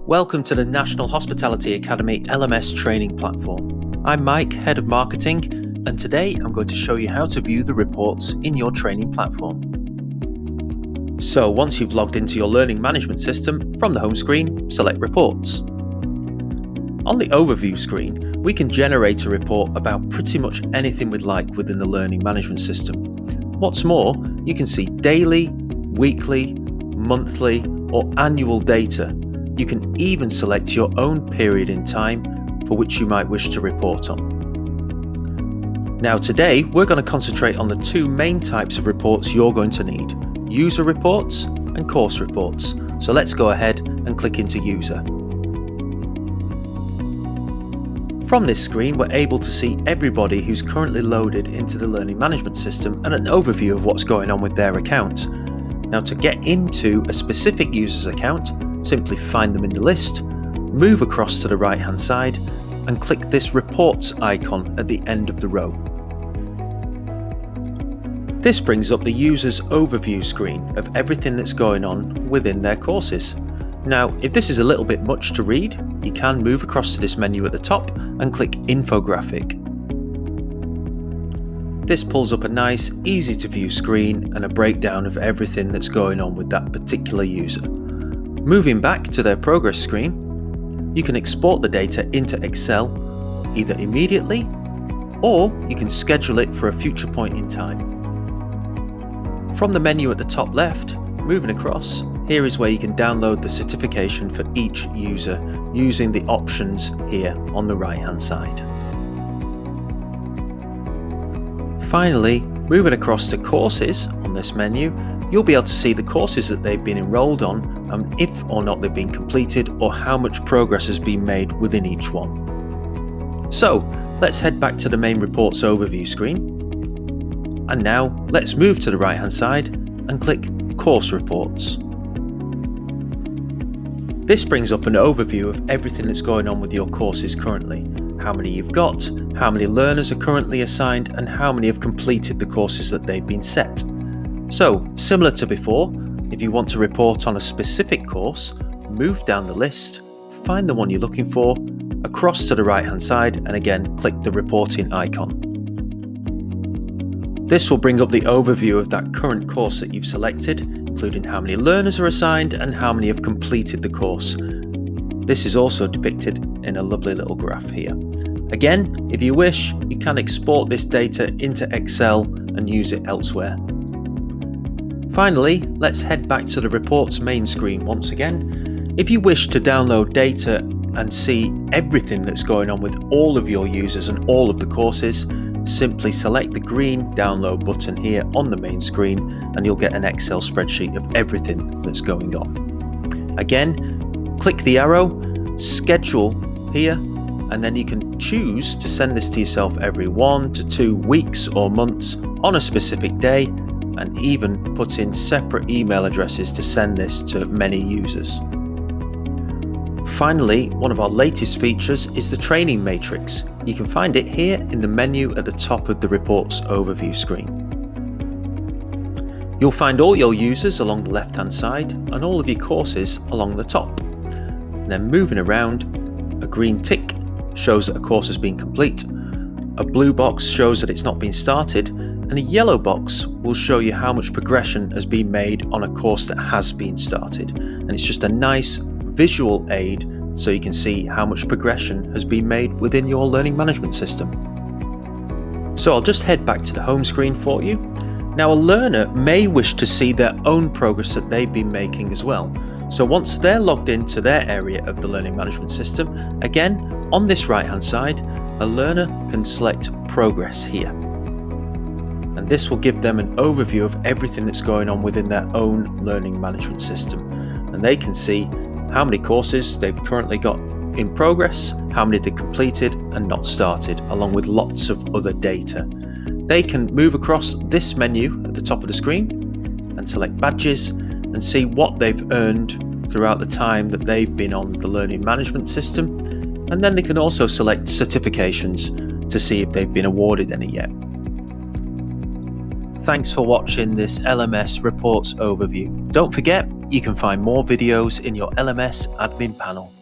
Welcome to the National Hospitality Academy LMS Training Platform. I'm Mike, Head of Marketing, and today I'm going to show you how to view the reports in your training platform. So once you've logged into your learning management system, from the home screen, select Reports. On the Overview screen, we can generate a report about pretty much anything we'd like within the learning management system. What's more, you can see daily, weekly, monthly, or annual data. You can even select your own period in time for which you might wish to report on. Now today, we're going to concentrate on the two main types of reports you're going to need: user reports and course reports. So let's go ahead and click into user. From this screen, we're able to see everybody who's currently loaded into the learning management system and an overview of what's going on with their account. Now to get into a specific user's account, simply find them in the list, move across to the right hand side and click this reports icon at the end of the row. This brings up the user's overview screen of everything that's going on within their courses. Now, if this is a little bit much to read, you can move across to this menu at the top and click Infographic. This pulls up a nice, easy to view screen and a breakdown of everything that's going on with that particular user. Moving back to their progress screen, you can export the data into Excel either immediately or you can schedule it for a future point in time. From the menu at the top left, moving across, here is where you can download the certification for each user using the options here on the right hand side. Finally, moving across to courses on this menu, you'll be able to see the courses that they've been enrolled on and if or not they've been completed or how much progress has been made within each one. So let's head back to the main reports overview screen. And now let's move to the right hand side and click course reports. This brings up an overview of everything that's going on with your courses currently. How many you've got, how many learners are currently assigned, and how many have completed the courses that they've been set. So, similar to before, if you want to report on a specific course, move down the list, find the one you're looking for, across to the right hand side, and again click the reporting icon. This will bring up the overview of that current course that you've selected, including how many learners are assigned and how many have completed the course. This is also depicted in a lovely little graph here. Again, if you wish, you can export this data into Excel and use it elsewhere. Finally, let's head back to the reports main screen once again. If you wish to download data and see everything that's going on with all of your users and all of the courses, simply select the green download button here on the main screen and you'll get an Excel spreadsheet of everything that's going on. Again, click the arrow, schedule here, and then you can choose to send this to yourself every 1 to 2 weeks or months on a specific day, and even put in separate email addresses to send this to many users. Finally, one of our latest features is the training matrix. You can find it here in the menu at the top of the reports overview screen. You'll find all your users along the left hand side and all of your courses along the top. And then moving around, a green tick shows that a course has been complete, a blue box shows that it's not been started, and a yellow box will show you how much progression has been made on a course that has been started. And it's just a nice visual aid so you can see how much progression has been made within your learning management system. So I'll just head back to the home screen for you. Now a learner may wish to see their own progress that they've been making as well. So once they're logged into their area of the learning management system, again, on this right hand side, a learner can select progress here. And this will give them an overview of everything that's going on within their own learning management system. And they can see how many courses they've currently got in progress, how many they've completed and not started, along with lots of other data. They can move across this menu at the top of the screen and select badges and see what they've earned throughout the time that they've been on the learning management system. And then they can also select certifications to see if they've been awarded any yet. Thanks for watching this LMS reports overview. Don't forget, you can find more videos in your LMS admin panel.